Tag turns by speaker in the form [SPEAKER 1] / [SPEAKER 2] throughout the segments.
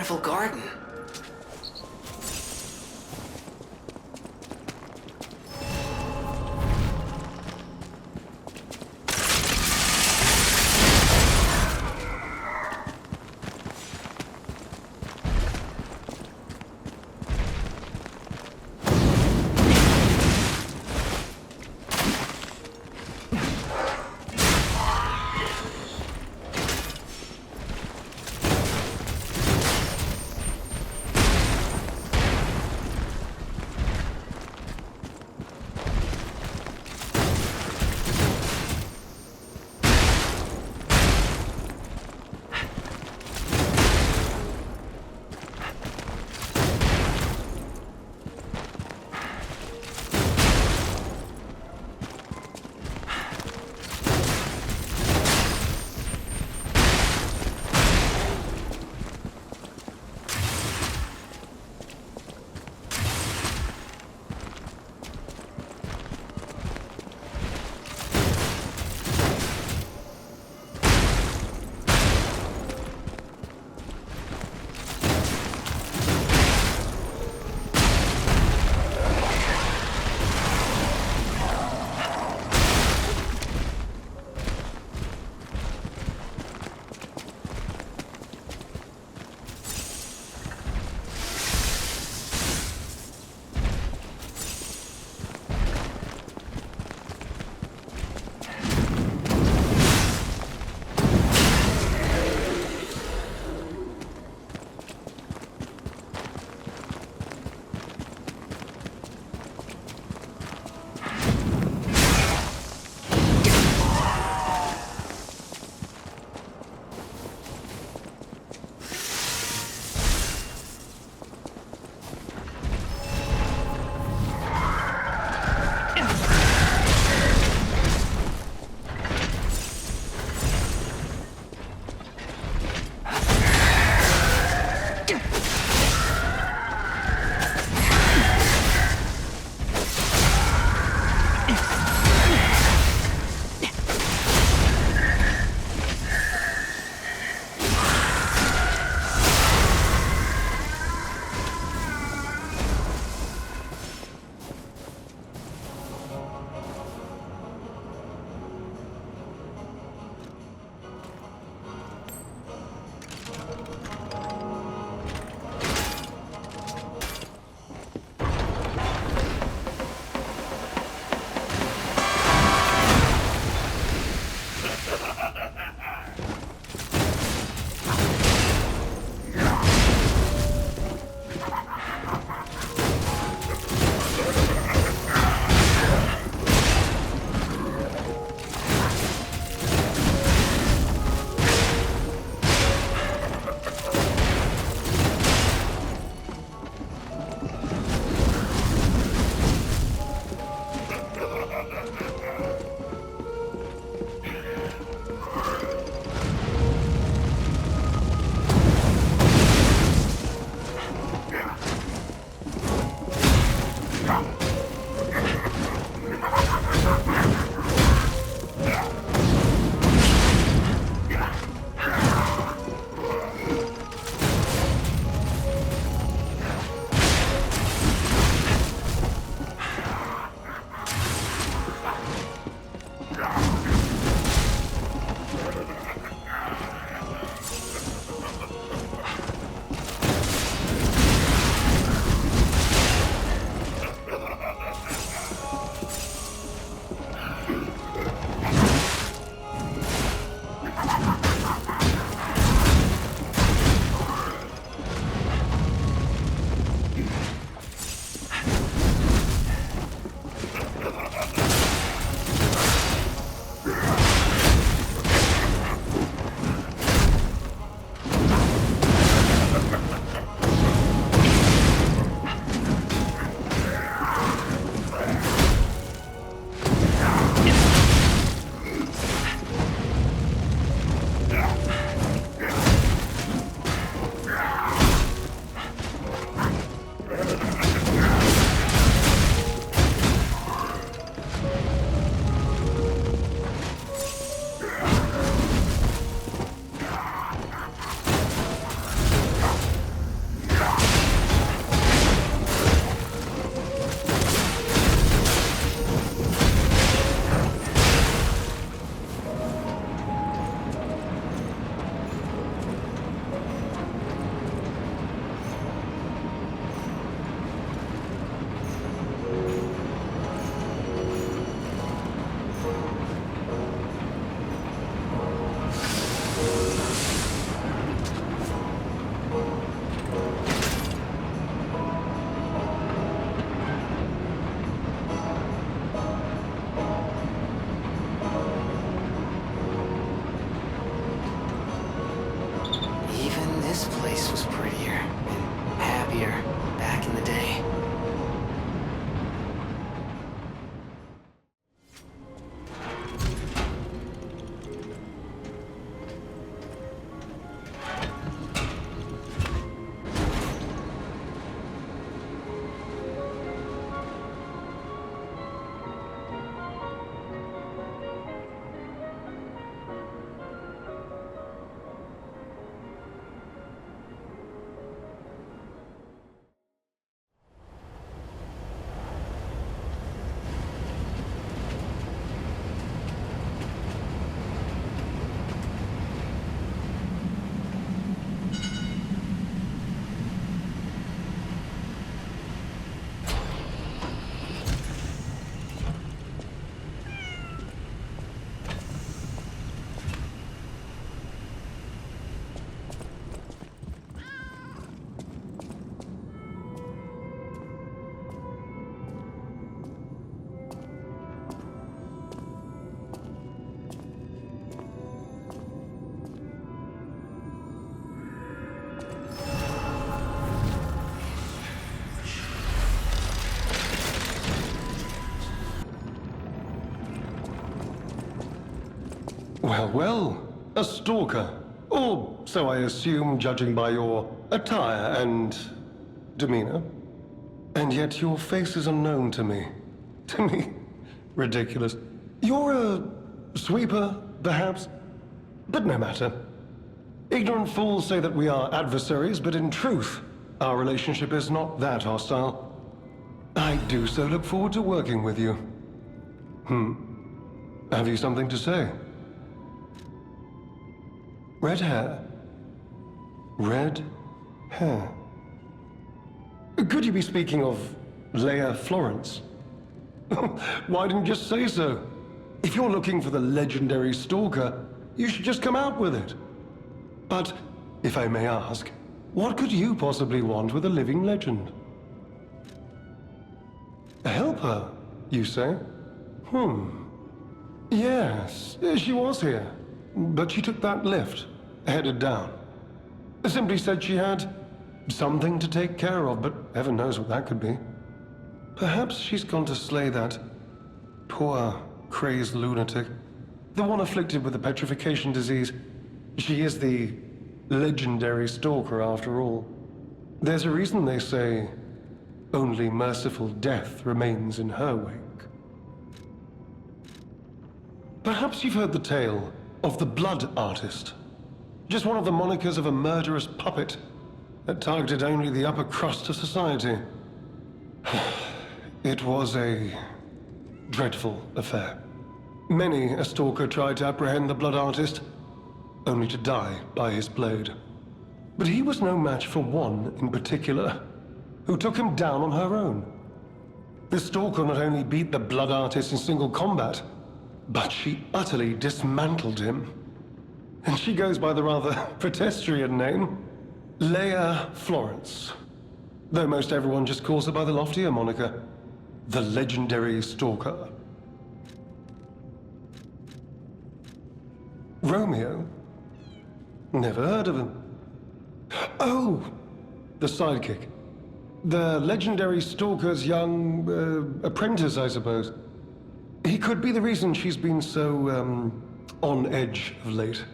[SPEAKER 1] wonderful garden. This place was prettier and happier back in the day.
[SPEAKER 2] Well, a stalker. Or so I assume, judging by your attire and demeanor. And yet your face is unknown to me. To me? Ridiculous. You're a sweeper, perhaps? But no matter. Ignorant fools say that we are adversaries, but in truth, our relationship is not that hostile. I do so look forward to working with you. Have you something to say? Red hair. Red hair. Could you be speaking of Leia Florence? Why didn't you just say so? If you're looking for the legendary Stalker, you should just come out with it. But, if I may ask, what could you possibly want with a living legend? A helper, you say? Yes, she was here. But she took that lift, headed down. Simply said she had something to take care of, but heaven knows what that could be. Perhaps she's gone to slay that poor, crazed lunatic. The one afflicted with the petrification disease. She is the legendary Stalker, after all. There's a reason they say only merciful death remains in her wake. Perhaps you've heard the tale of the Blood Artist. Just one of the monikers of a murderous puppet that targeted only the upper crust of society. It was a dreadful affair. Many a stalker tried to apprehend the Blood Artist, only to die by his blade. But he was no match for one in particular, who took him down on her own. The stalker not only beat the Blood Artist in single combat, but she utterly dismantled him. And she goes by the rather pedestrian name, Leia Florence. Though most everyone just calls her by the loftier moniker, the legendary Stalker. Romeo? Never heard of him. Oh, the sidekick. The legendary Stalker's young apprentice, I suppose. He could be the reason she's been so, on edge of late.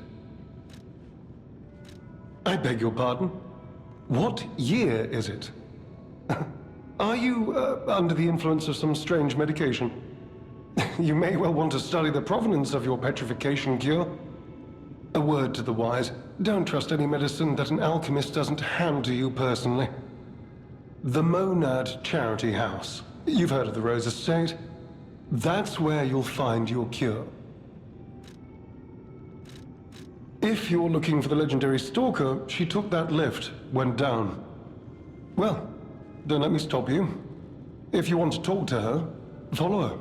[SPEAKER 2] I beg your pardon? What year is it? Are you, under the influence of some strange medication? You may well want to study the provenance of your petrification cure. A word to the wise, don't trust any medicine that an alchemist doesn't hand to you personally. The Monad Charity House. You've heard of the Rose Estate? That's where you'll find your cure. If you're looking for the legendary Stalker, she took that lift, went down. Well, don't let me stop you. If you want to talk to her, follow her.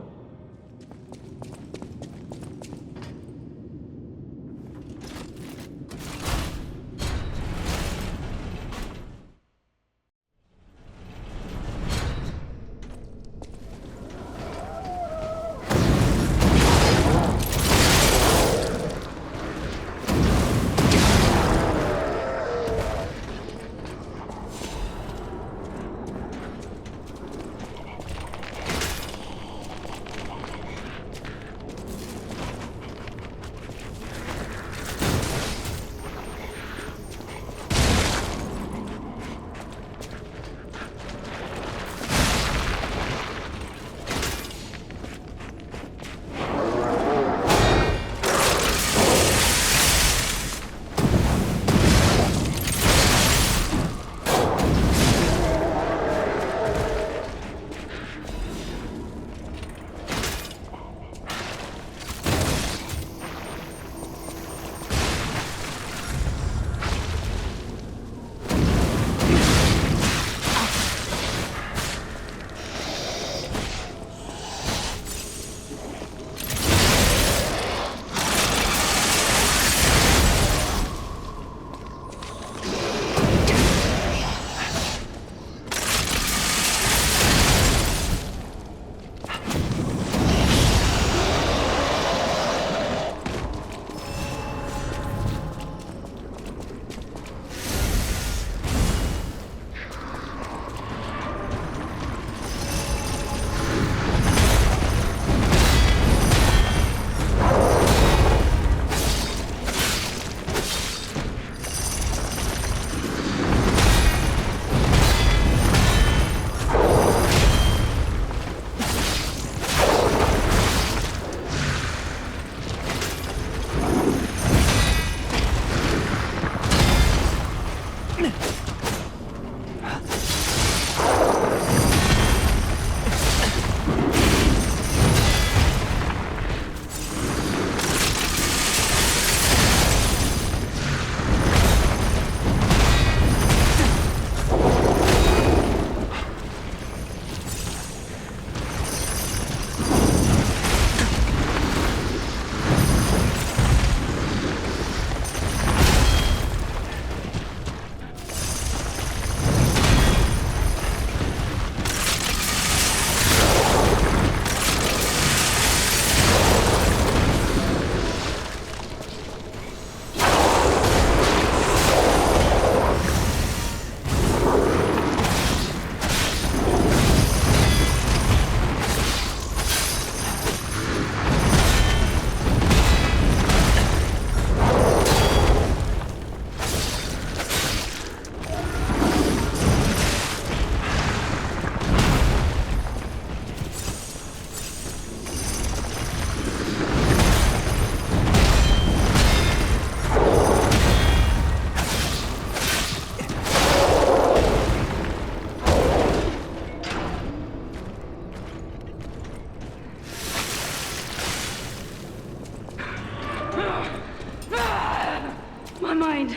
[SPEAKER 3] mind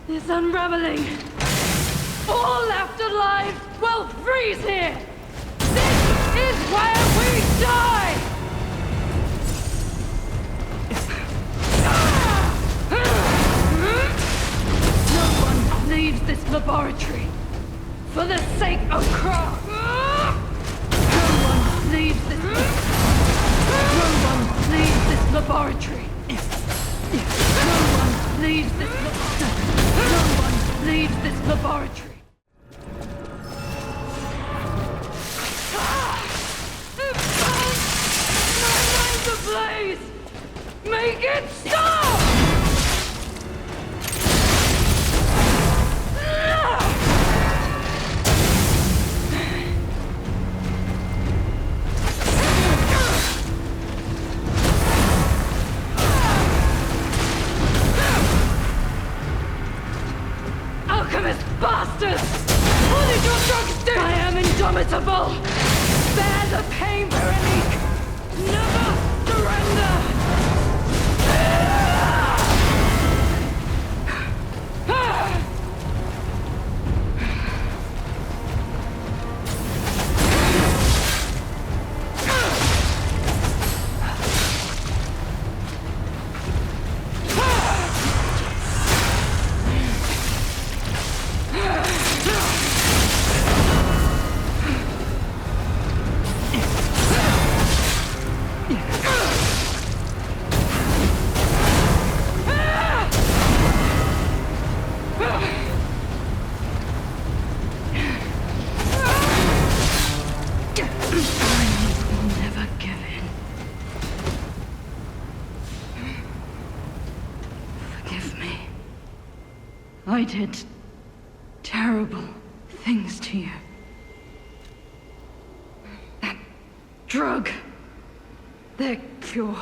[SPEAKER 3] is unraveling. All left alive will freeze here. This is where we die. No one leaves this laboratory for the sake of Krat. No one leaves this. No one leaves this laboratory. No one leaves this. No one leaves this laboratory. It burns! My mind's ablaze! Make it stop! Alchemist bastards! What did your drugs do? I am indomitable! Bear the pain, Veronique! Never surrender! I did terrible things to you. That drug, their cure,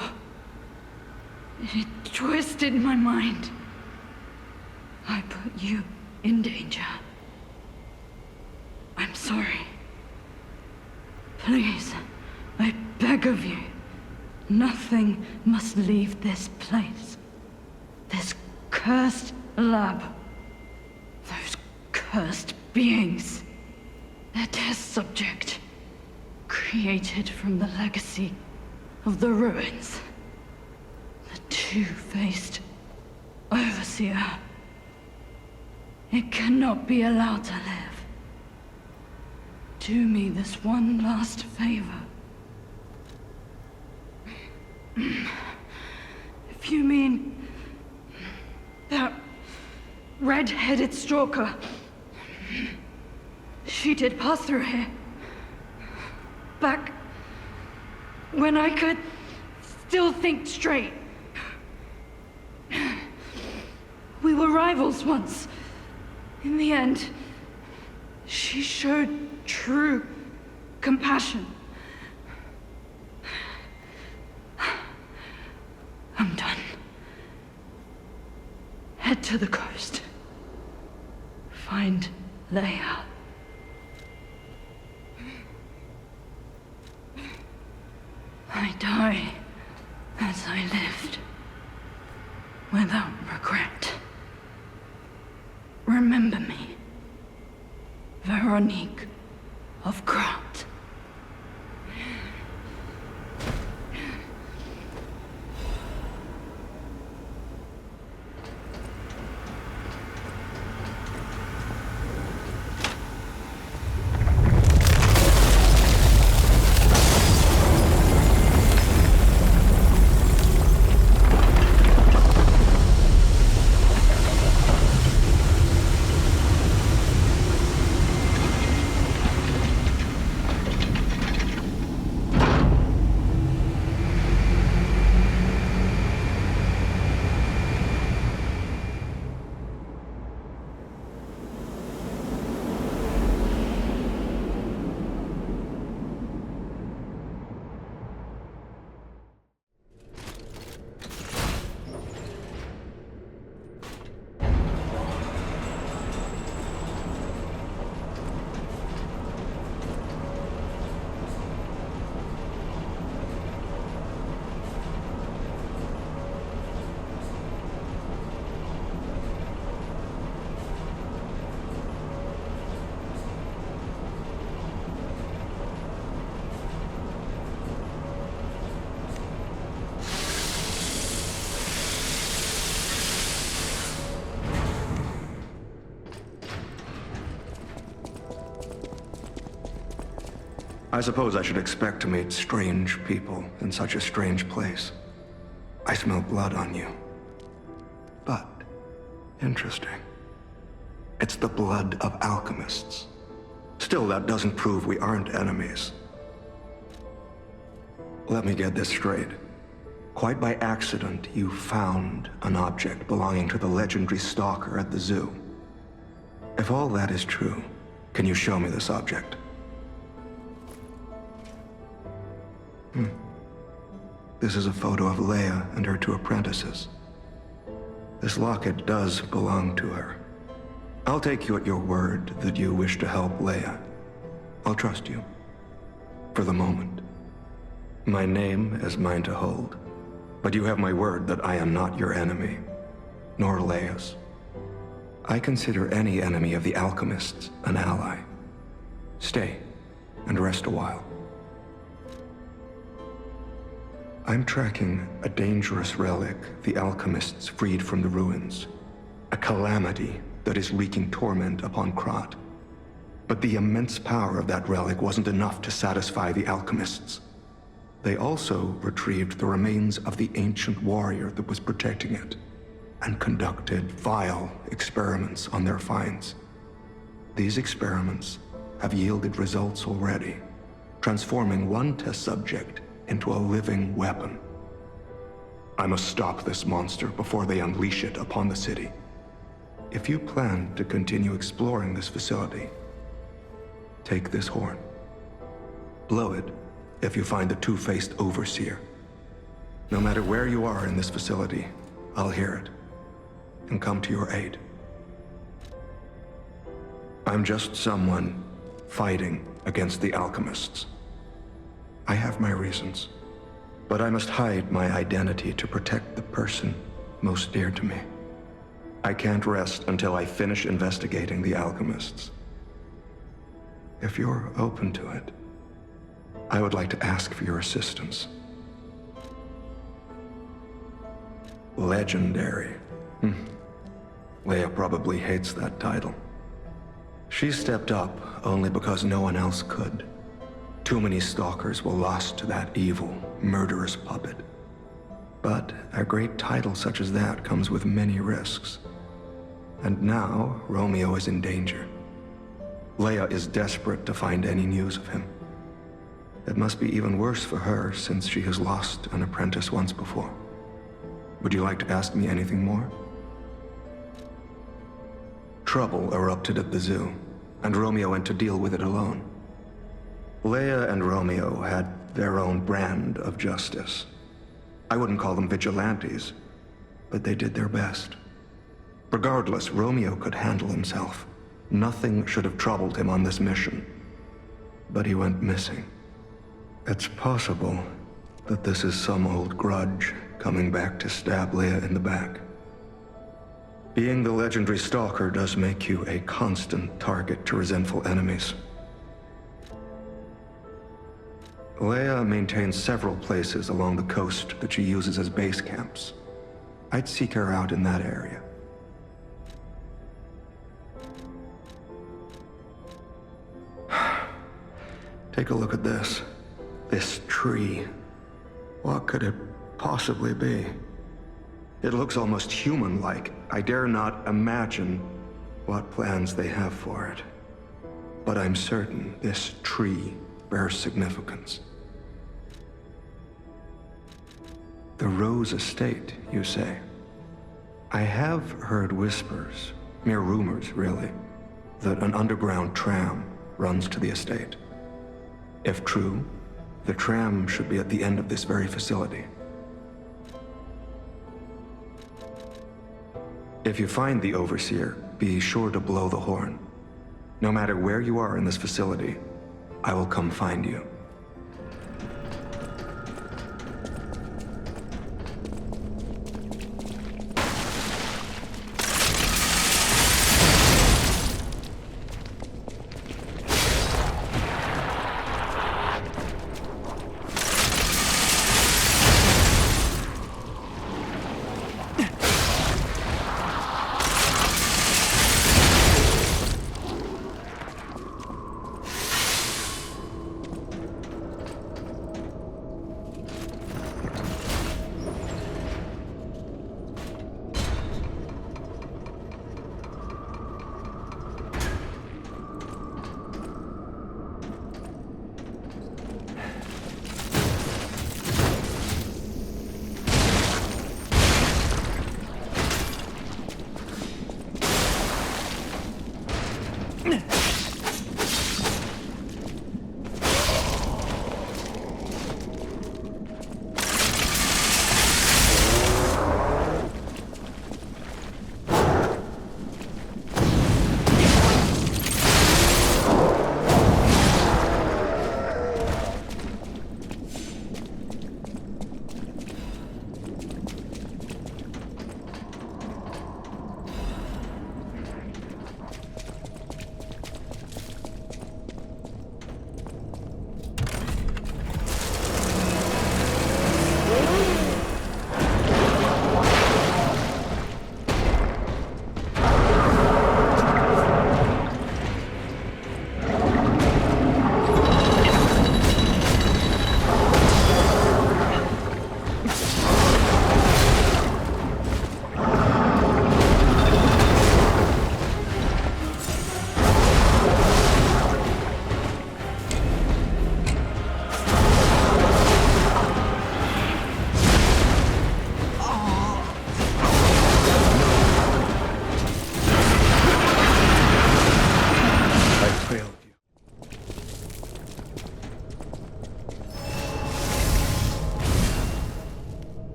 [SPEAKER 3] it twisted my mind. I put you in danger. I'm sorry. Please, I beg of you, nothing must leave this place. This cursed lab. Those cursed beings. Their test subject. Created from the legacy of the ruins. The two-faced Overseer. It cannot be allowed to live. Do me this one last favor. If you mean that red-headed Stalker, she did pass through here. Back when I could still think straight. We were rivals once. In the end, she showed true compassion. I'm done. Head to the coast. Find Leia. I die as I lived, without regret. Remember me, Veronique of Krat.
[SPEAKER 4] I suppose I should expect to meet strange people in such a strange place. I smell blood on you. But, interesting. It's the blood of alchemists. Still, that doesn't prove we aren't enemies. Let me get this straight. Quite by accident, you found an object belonging to the legendary Stalker at the zoo. If all that is true, can you show me this object? This is a photo of Leia and her 2 apprentices. This locket does belong to her. I'll take you at your word that you wish to help Leia. I'll trust you. For the moment. My name is mine to hold. But you have my word that I am not your enemy, nor Leia's. I consider any enemy of the alchemists an ally. Stay and rest a while. I'm tracking a dangerous relic the alchemists freed from the ruins. A calamity that is wreaking torment upon Krat. But the immense power of that relic wasn't enough to satisfy the alchemists. They also retrieved the remains of the ancient warrior that was protecting it, and conducted vile experiments on their finds. These experiments have yielded results already, transforming one test subject into a living weapon. I must stop this monster before they unleash it upon the city. If you plan to continue exploring this facility, take this horn. Blow it if you find the two-faced Overseer. No matter where you are in this facility, I'll hear it and come to your aid. I'm just someone fighting against the alchemists. I have my reasons, but I must hide my identity to protect the person most dear to me. I can't rest until I finish investigating the alchemists. If you're open to it, I would like to ask for your assistance. Legendary. Leia probably hates that title. She stepped up only because no one else could. Too many stalkers were lost to that evil, murderous puppet. But a great title such as that comes with many risks. And now, Romeo is in danger. Leia is desperate to find any news of him. It must be even worse for her since she has lost an apprentice once before. Would you like to ask me anything more? Trouble erupted at the zoo, and Romeo went to deal with it alone. Leia and Romeo had their own brand of justice. I wouldn't call them vigilantes, but they did their best. Regardless, Romeo could handle himself. Nothing should have troubled him on this mission. But he went missing. It's possible that this is some old grudge coming back to stab Leia in the back. Being the legendary Stalker does make you a constant target to resentful enemies. Leia maintains several places along the coast that she uses as base camps. I'd seek her out in that area. Take a look at this. This tree. What could it possibly be? It looks almost human-like. I dare not imagine what plans they have for it. But I'm certain this tree bears significance. The Rose Estate, you say? I have heard whispers, mere rumors really, that an underground tram runs to the estate. If true, the tram should be at the end of this very facility. If you find the Overseer, be sure to blow the horn. No matter where you are in this facility, I will come find you.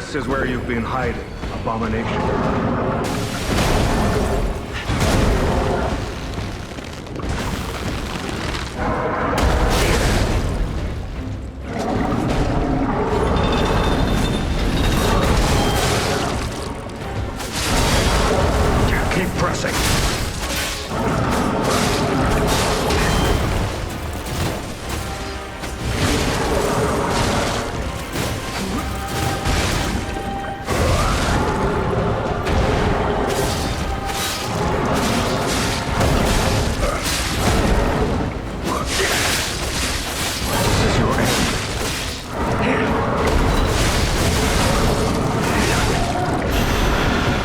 [SPEAKER 4] This is where you've been hiding, abomination. Keep pressing.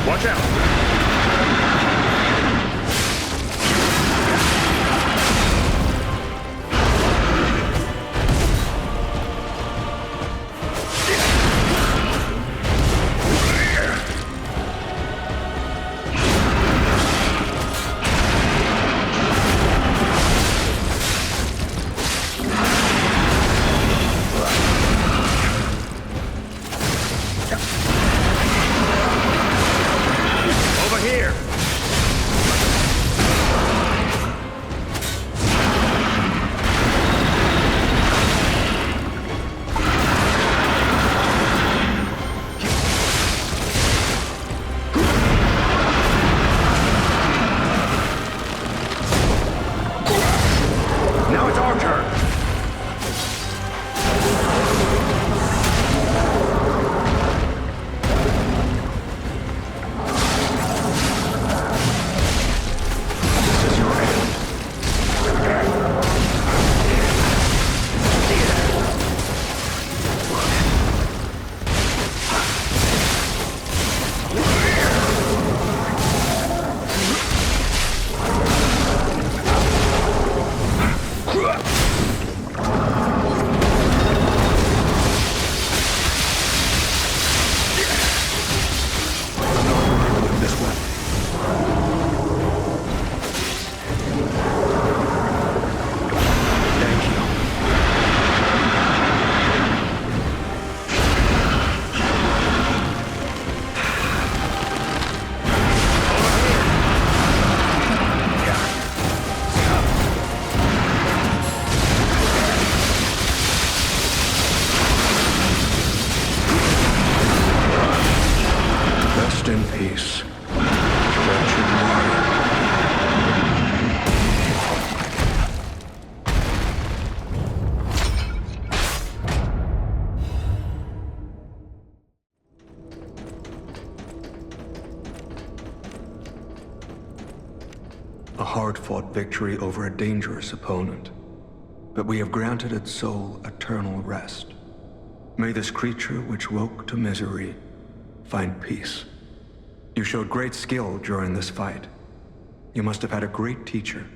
[SPEAKER 4] Watch out! Over here! Now it's our turn! This is your end. This way. Thank you. Rest in peace, wretched warrior. A hard-fought victory over a dangerous opponent, but we have granted its soul eternal rest. May this creature which woke to misery find peace. You showed great skill during this fight. You must have had a great teacher.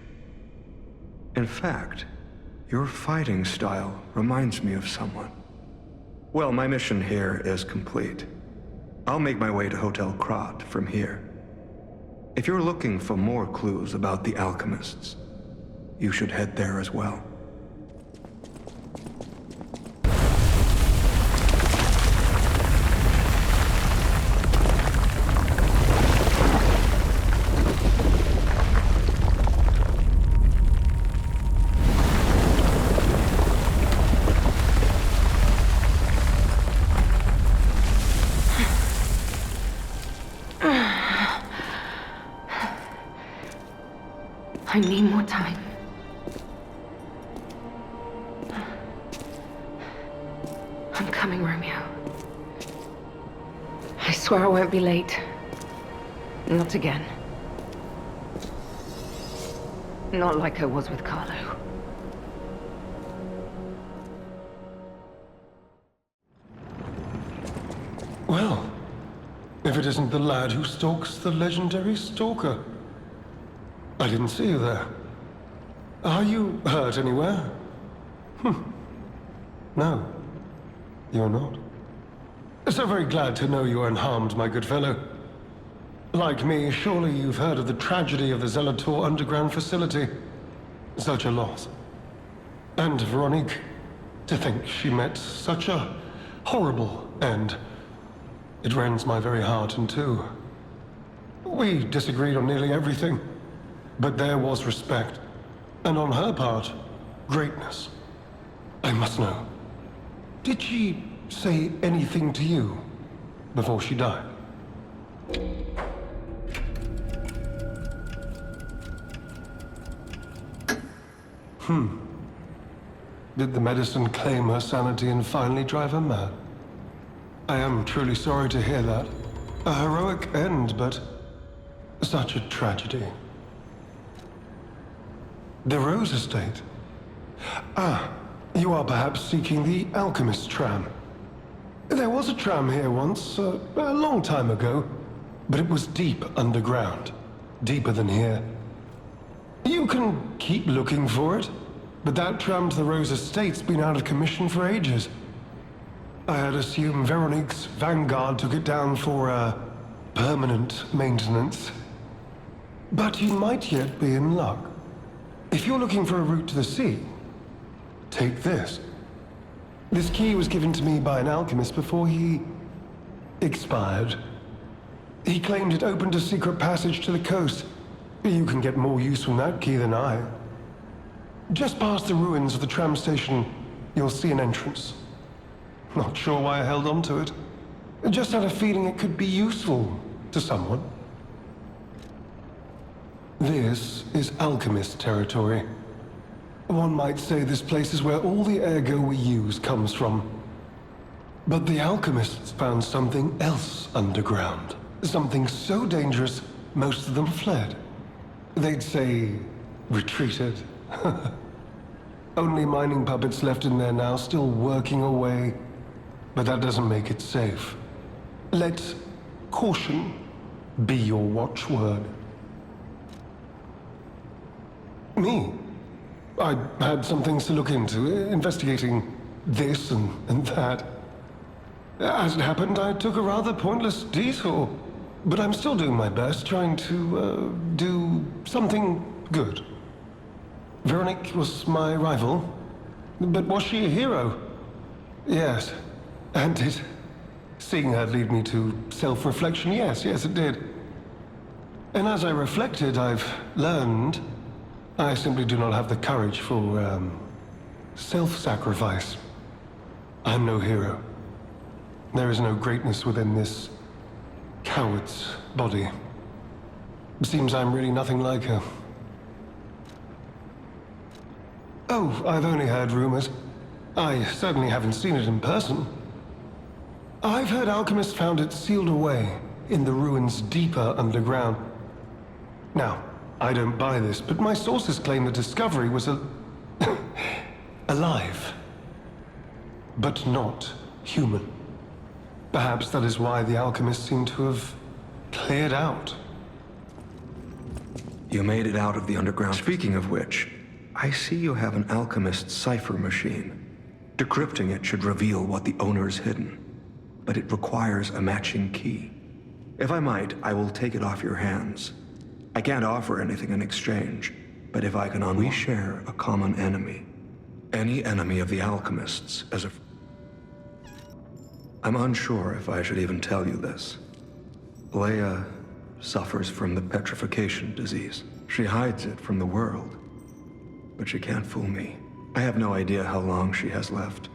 [SPEAKER 4] In fact, your fighting style reminds me of someone. Well, my mission here is complete. I'll make my way to Hotel Krat from here. If you're looking for more clues about the alchemists, you should head there as well.
[SPEAKER 3] I need more time. I'm coming, Romeo. I swear I won't be late. Not again. Not like I was with Carlo.
[SPEAKER 2] Well, if it isn't the lad who stalks the legendary Stalker. I didn't see you there. Are you hurt anywhere? No, you're not. So very glad to know you are unharmed, my good fellow. Like me, surely you've heard of the tragedy of the Zelator underground facility. Such a loss. And Veronique, to think she met such a horrible end. It rends my very heart in two. We disagreed on nearly everything, but there was respect. And on her part, greatness. I must know. Did she say anything to you before she died? Did the medicine claim her sanity and finally drive her mad? I am truly sorry to hear that. A heroic end, but such a tragedy. The Rose Estate. Ah, you are perhaps seeking the Alchemist tram. There was a tram here once, a long time ago, but it was deep underground. Deeper than here. You can keep looking for it, but that tram to the Rose Estate's been out of commission for ages. I had assumed Veronique's Vanguard took it down for, permanent maintenance. But you might yet be in luck. If you're looking for a route to the sea, take this. This key was given to me by an alchemist before he expired. He claimed it opened a secret passage to the coast. You can get more use from that key than I. Just past the ruins of the tram station, you'll see an entrance. Not sure why I held on to it. Just had a feeling it could be useful to someone. This is alchemist territory. One might say this place is where all the ergo we use comes from. But the alchemists found something else underground. Something so dangerous, most of them fled. They'd say, retreated. Only mining puppets left in there now, still working away. But that doesn't make it safe. Let caution be your watchword. Me? I had some things to look into, investigating this and that. As it happened, I took a rather pointless detour. But I'm still doing my best, trying to, do something good. Veronique was my rival. But was she a hero? Yes. And did seeing her lead me to self-reflection? Yes, it did. And as I reflected, I've learned I simply do not have the courage for, self-sacrifice. I'm no hero. There is no greatness within this coward's body. It seems I'm really nothing like her. Oh, I've only heard rumors. I certainly haven't seen it in person. I've heard alchemists found it sealed away in the ruins deeper underground. Now, I don't buy this, but my sources claim the discovery was alive, but not human. Perhaps that is why the alchemists seem to have cleared out.
[SPEAKER 4] You made it out of the underground. Speaking of which, I see you have an alchemist's cipher machine. Decrypting it should reveal what the owner's hidden, but it requires a matching key. If I might, I will take it off your hands. I can't offer anything in exchange, but if I can we share a common enemy. Any enemy of the alchemists as a... I'm unsure if I should even tell you this. Leia suffers from the petrification disease. She hides it from the world, but she can't fool me. I have no idea how long she has left.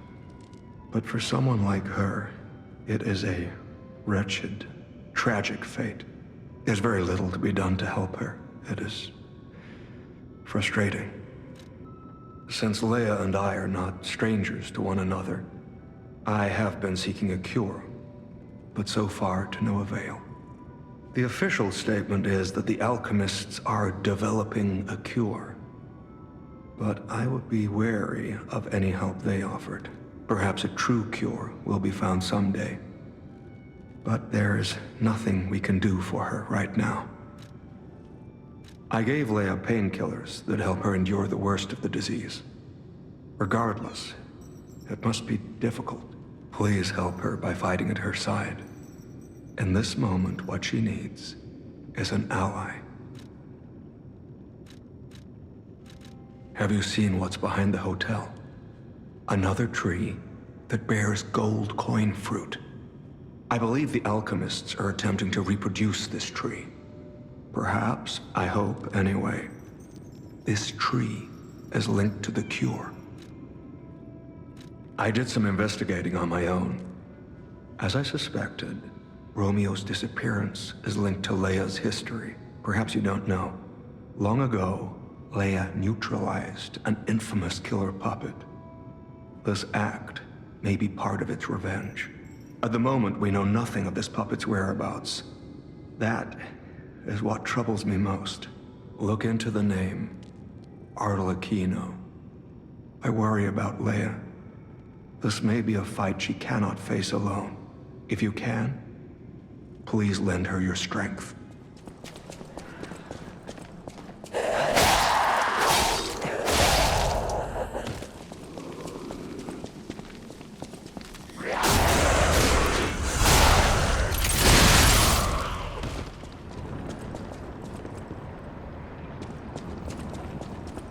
[SPEAKER 4] But for someone like her, it is a wretched, tragic fate. There's very little to be done to help her. It is frustrating. Since Leia and I are not strangers to one another, I have been seeking a cure, but so far to no avail. The official statement is that the alchemists are developing a cure, but I would be wary of any help they offered. Perhaps a true cure will be found someday. But there is nothing we can do for her right now. I gave Leia painkillers that help her endure the worst of the disease. Regardless, it must be difficult. Please help her by fighting at her side. In this moment, what she needs is an ally. Have you seen what's behind the hotel? Another tree that bears gold coin fruit. I believe the alchemists are attempting to reproduce this tree. Perhaps, I hope anyway, this tree is linked to the cure. I did some investigating on my own. As I suspected, Romeo's disappearance is linked to Leia's history. Perhaps you don't know. Long ago, Leia neutralized an infamous killer puppet. This act may be part of its revenge. At the moment, we know nothing of this puppet's whereabouts. That is what troubles me most. Look into the name, Arlecchino. I worry about Leia. This may be a fight she cannot face alone. If you can, please lend her your strength.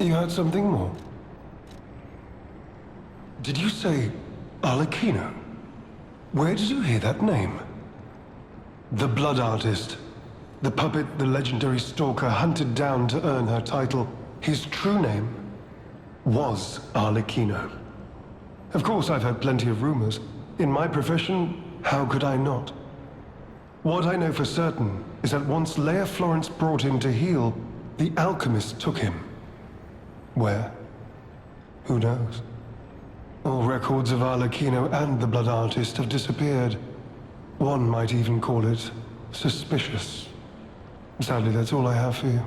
[SPEAKER 2] You heard something more? Did you say Arlecchino? Where did you hear that name? The blood artist. The puppet the legendary Stalker hunted down to earn her title. His true name was Arlecchino. Of course, I've heard plenty of rumors. In my profession, how could I not? What I know for certain is that once Leia Florence brought him to heal, the alchemist took him. Where? Who knows? All records of Arlecchino and the blood artist have disappeared. One might even call it suspicious. Sadly, that's all I have for you.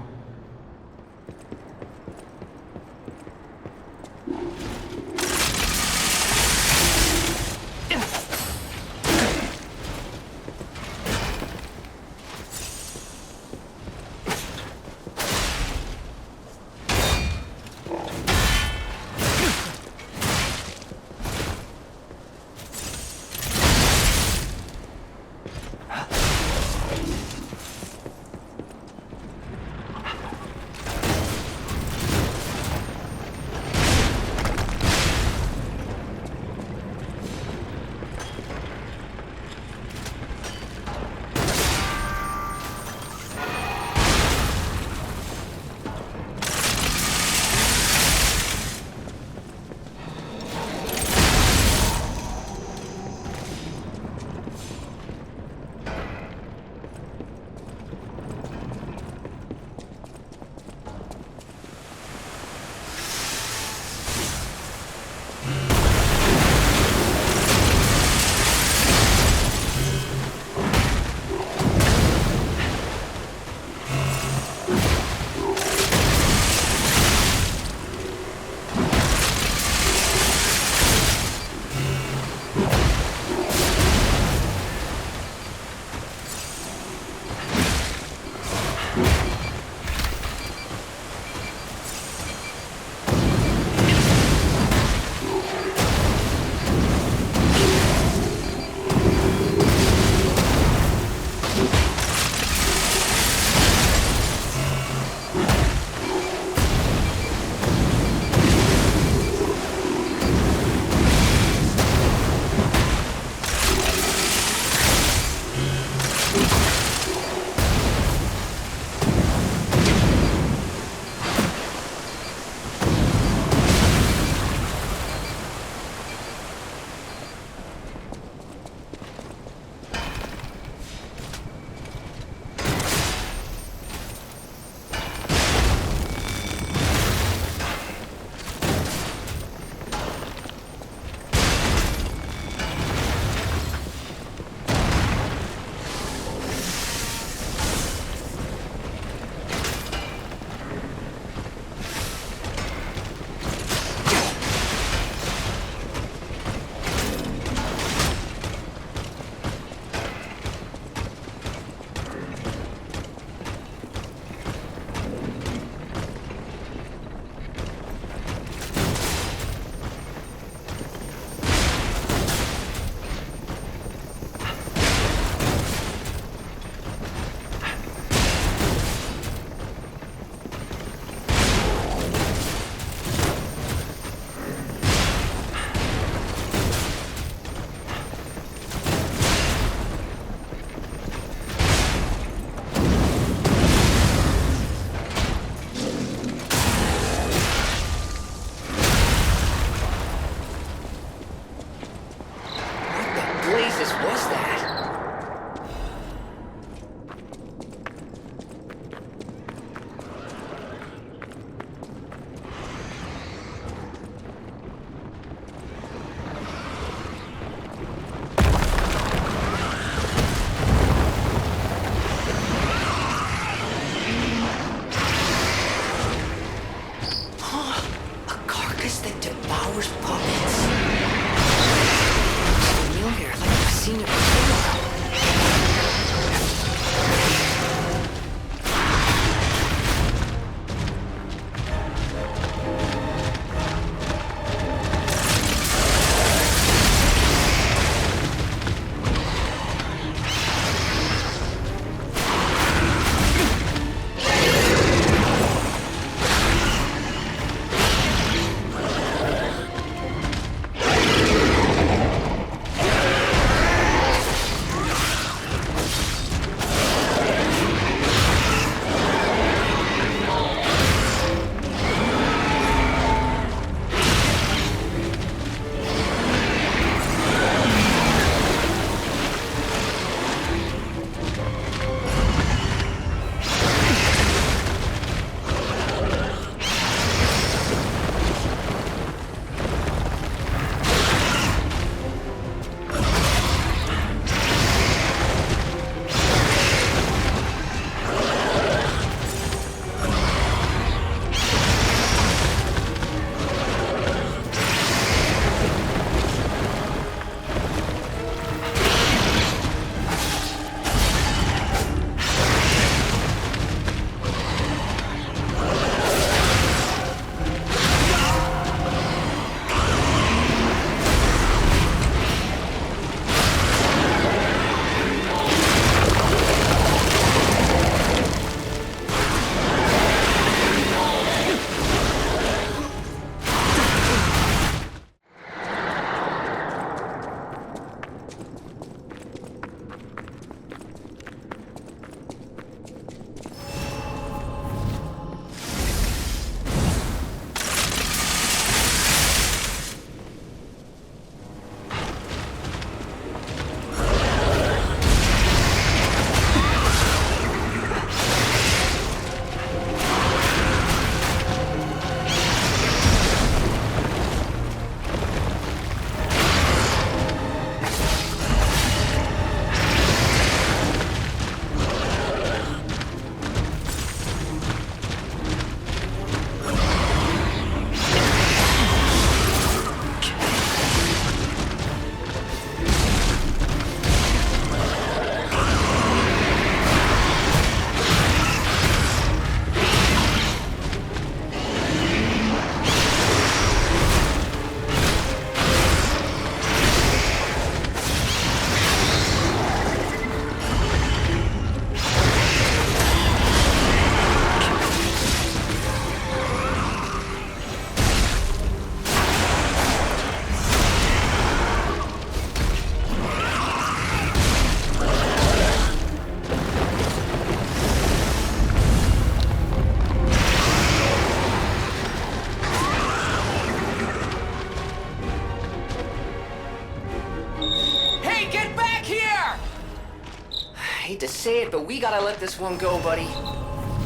[SPEAKER 1] hate to say it, but we gotta let this one go, buddy.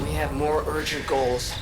[SPEAKER 1] We have more urgent goals.